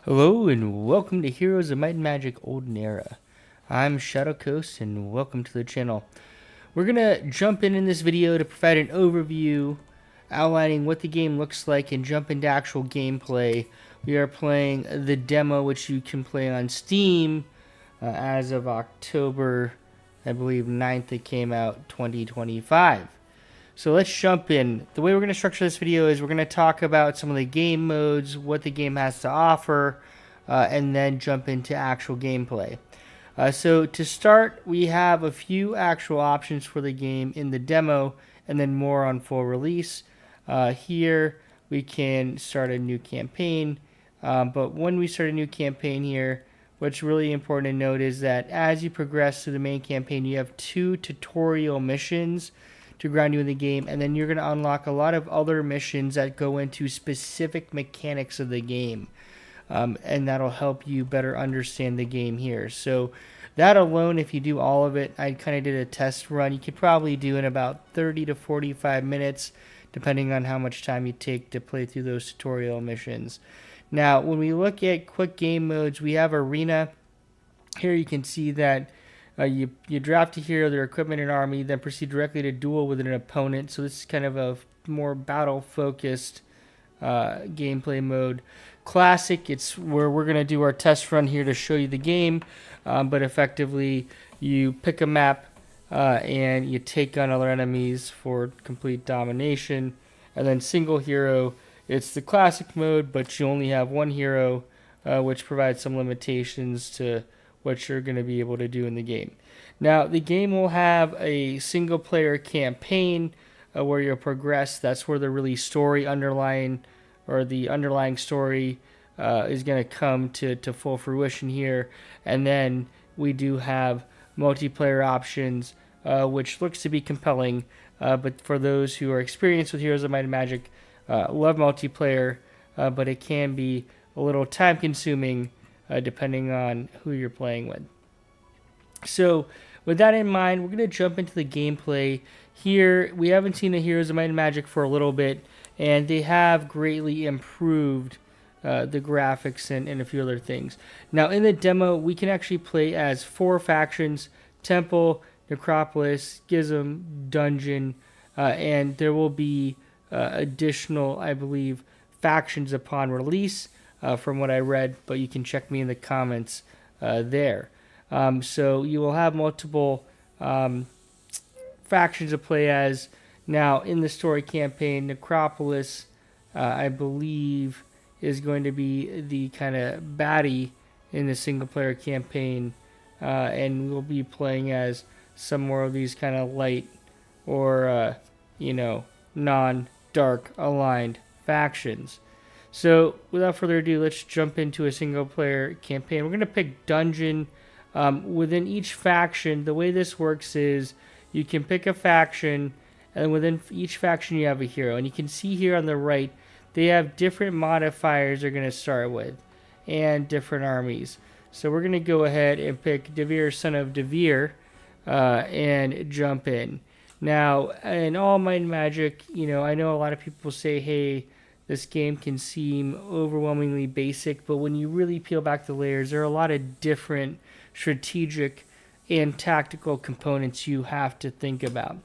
Hello and welcome to Heroes of Might and Magic Olden Era. I'm Shadowcoast and welcome to the channel. We're going to jump in this video to provide an overview outlining what the game looks like and jump into actual gameplay. We are playing the demo, which you can play on Steam as of October, I believe 9th it came out, 2025. So let's jump in. The way we're going to structure this video is we're going to talk about some of the game modes, what the game has to offer, and then jump into actual gameplay. So to start, we have a few actual options for the game in the demo, and then more on full release. Here we can start a new campaign, but when we start a new campaign here, what's really important to note is that as you progress through the main campaign, you have 2 tutorial missions to ground you in the game, and then you're going to unlock a lot of other missions that go into specific mechanics of the game, and that'll help you better understand the game here. So that alone, if you do all of it, I kind of did a test run, you could probably do in about 30 to 45 minutes, depending on how much time you take to play through those tutorial missions. Now, when we look at quick game modes, we have Arena. Here you can see that you draft a hero, their equipment, and army, then proceed directly to duel with an opponent. So this is kind of a more battle-focused gameplay mode. Classic, it's where we're going to do our test run here to show you the game, but effectively you pick a map and you take on other enemies for complete domination. And then single hero, it's the classic mode, but you only have one hero, which provides some limitations to what you're going to be able to do in the game. Now, the game will have a single player campaign where you'll progress. That's where the really story underlying, or the underlying story is going to come to full fruition here. And then we do have multiplayer options, which looks to be compelling. But for those who are experienced with Heroes of Might and Magic, love multiplayer, but it can be a little time consuming depending on who you're playing with. So with that in mind, we're going to jump into the gameplay. Here, we haven't seen the Heroes of Might and Magic for a little bit, and they have greatly improved the graphics and a few other things. Now, in the demo, we can actually play as 4 factions: Temple, Necropolis, Schism, Dungeon, and there will be additional, I believe, factions upon release. From what I read, but you can check me in the comments there. So you will have multiple factions to play as. Now, in the story campaign, Necropolis, I believe, is going to be the kind of baddie in the single-player campaign, and we'll be playing as some more of these kind of light or, non-dark aligned factions. So, without further ado, let's jump into a single-player campaign. We're going to pick Dungeon. Within each faction, the way this works is you can pick a faction, and within each faction you have a hero. And you can see here on the right, they have different modifiers they're going to start with, and different armies. So we're going to go ahead and pick Devere, son of Devere, and jump in. Now, in All Might and Magic, I know a lot of people say, hey, this game can seem overwhelmingly basic, but when you really peel back the layers, there are a lot of different strategic and tactical components you have to think about.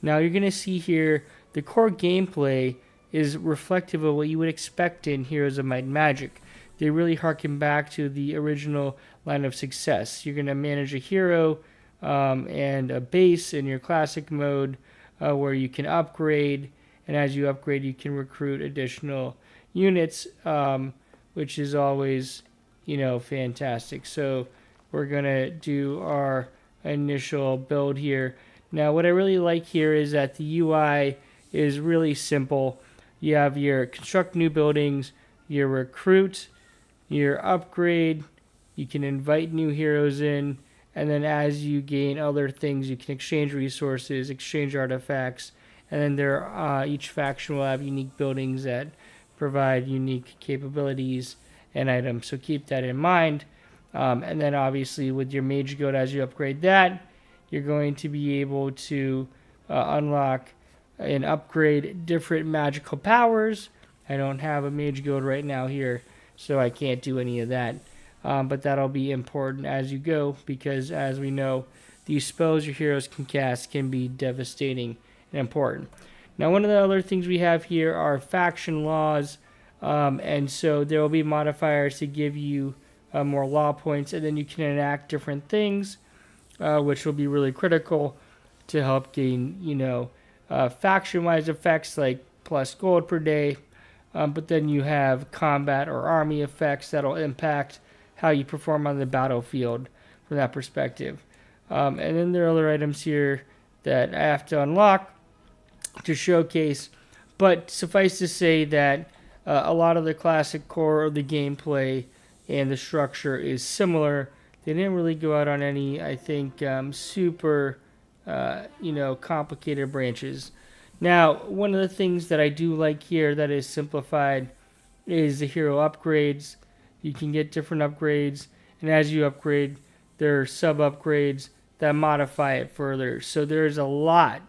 Now, you're going to see here the core gameplay is reflective of what you would expect in Heroes of Might and Magic. They really harken back to the original line of success. You're going to manage a hero and a base in your classic mode where you can upgrade. And as you upgrade, you can recruit additional units, which is always, fantastic. So we're going to do our initial build here. Now, what I really like here is that the UI is really simple. You have your construct new buildings, your recruit, your upgrade. You can invite new heroes in. And then as you gain other things, you can exchange resources, exchange artifacts. And then each faction will have unique buildings that provide unique capabilities and items. So keep that in mind. And then obviously with your Mage Guild, as you upgrade that, you're going to be able to unlock and upgrade different magical powers. I don't have a Mage Guild right now here so I can't do any of that. But that'll be important as you go, because as we know, these spells your heroes can cast can be devastating and important. Now, one of the other things we have here are faction laws, and so there will be modifiers to give you more law points, and then you can enact different things, which will be really critical to help gain, faction-wise effects like plus gold per day. But then you have combat or army effects that'll impact how you perform on the battlefield from that perspective. And then there are other items here that I have to unlock to showcase. But suffice to say that a lot of the classic core of the gameplay and the structure is similar. They didn't really go out on any, I think, super, complicated branches. Now, one of the things that I do like here that is simplified is the hero upgrades. You can get different upgrades, and as you upgrade, there are sub-upgrades that modify it further. So there's a lot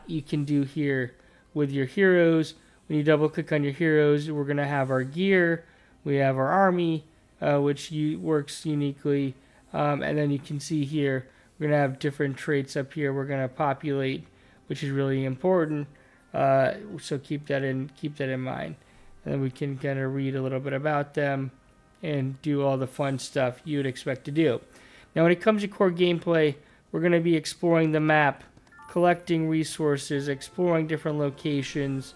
you can do here with your heroes. When you double-click on your heroes, we're going to have our gear. We have our army, which works uniquely. And then you can see here, we're going to have different traits up here. We're going to populate, which is really important. So keep that in mind. And then we can kind of read a little bit about them and do all the fun stuff you would expect to do. Now, when it comes to core gameplay, we're going to be exploring the map, collecting resources, exploring different locations,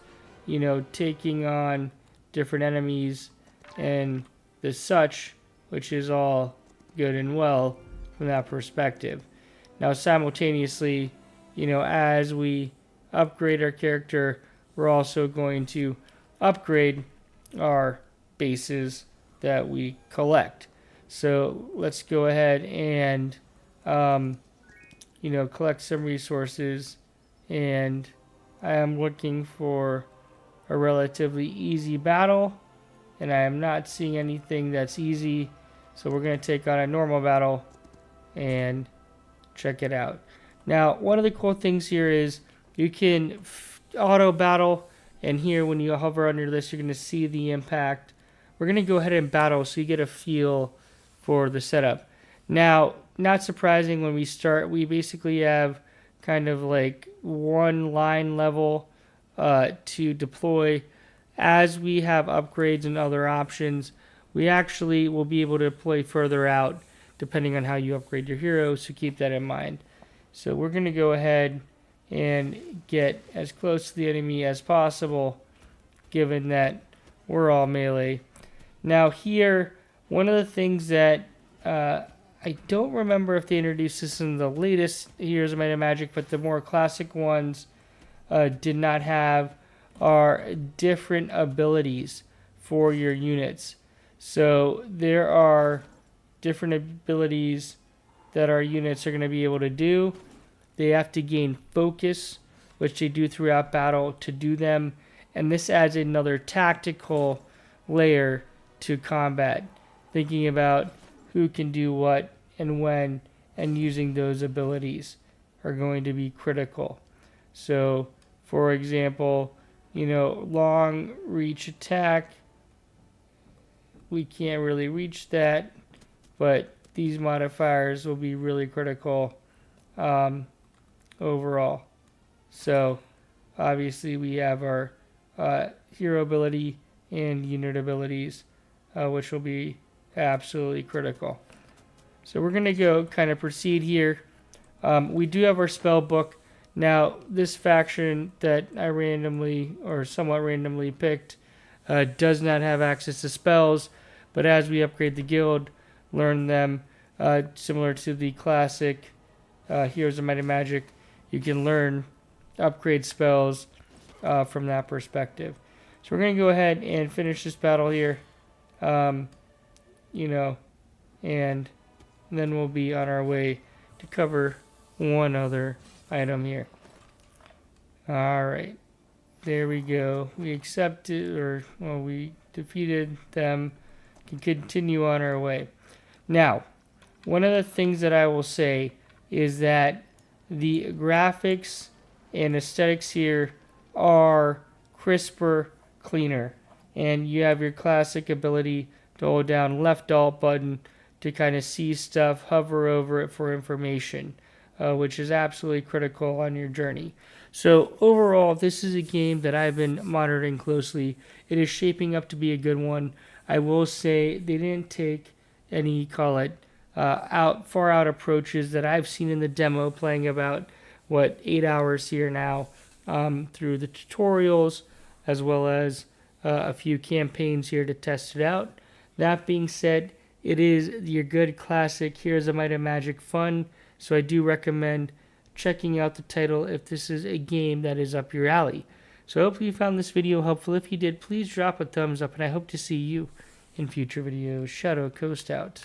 taking on different enemies and the such, which is all good and well from that perspective. Now, simultaneously, as we upgrade our character, we're also going to upgrade our bases that we collect. So let's go ahead and, collect some resources. And I am looking for a relatively easy battle, and I am not seeing anything that's easy. So we're going to take on a normal battle and check it out. Now, one of the cool things here is you can auto battle, and here when you hover under this, you're going to see the impact. We're going to go ahead and battle so you get a feel for the setup. Now, not surprising, when we start, we basically have kind of like one line level to deploy. As we have upgrades and other options, we actually will be able to deploy further out depending on how you upgrade your heroes, so keep that in mind. So we're going to go ahead and get as close to the enemy as possible, given that we're all melee. Now here, one of the things that I don't remember if they introduced this in the latest Heroes of Might and Magic, but the more classic ones did not have, are different abilities for your units. So there are different abilities that our units are going to be able to do. They have to gain focus, which they do throughout battle to do them. And this adds another tactical layer to combat, thinking about who can do what and when, and using those abilities are going to be critical. So, for example, long reach attack, we can't really reach that, but these modifiers will be really critical overall. So obviously we have our hero ability and unit abilities, which will be absolutely critical. So we're going to go kind of proceed here. We do have our spell book. Now, this faction that I randomly or somewhat randomly picked does not have access to spells, but as we upgrade the guild, learn them, similar to the classic Heroes of Might and Magic, you can learn upgrade spells from that perspective. So we're going to go ahead and finish this battle here, and then we'll be on our way to cover one other item here. Alright, there we go. We accepted, we defeated them. Can continue on our way. Now, one of the things that I will say is that the graphics and aesthetics here are crisper, cleaner. and you have your classic ability to hold down left alt button to kind of see stuff, hover over it for information, which is absolutely critical on your journey. So overall, this is a game that I've been monitoring closely. It is shaping up to be a good one. I will say they didn't take any, call it, far out approaches that I've seen in the demo, playing about 8 hours here now, through the tutorials as well as a few campaigns here to test it out. That being said, it is your good classic Heroes of Might and Magic fun, so I do recommend checking out the title if this is a game that is up your alley. So hopefully you found this video helpful. If you did, please drop a thumbs up, and I hope to see you in future videos. Shadowcoast out.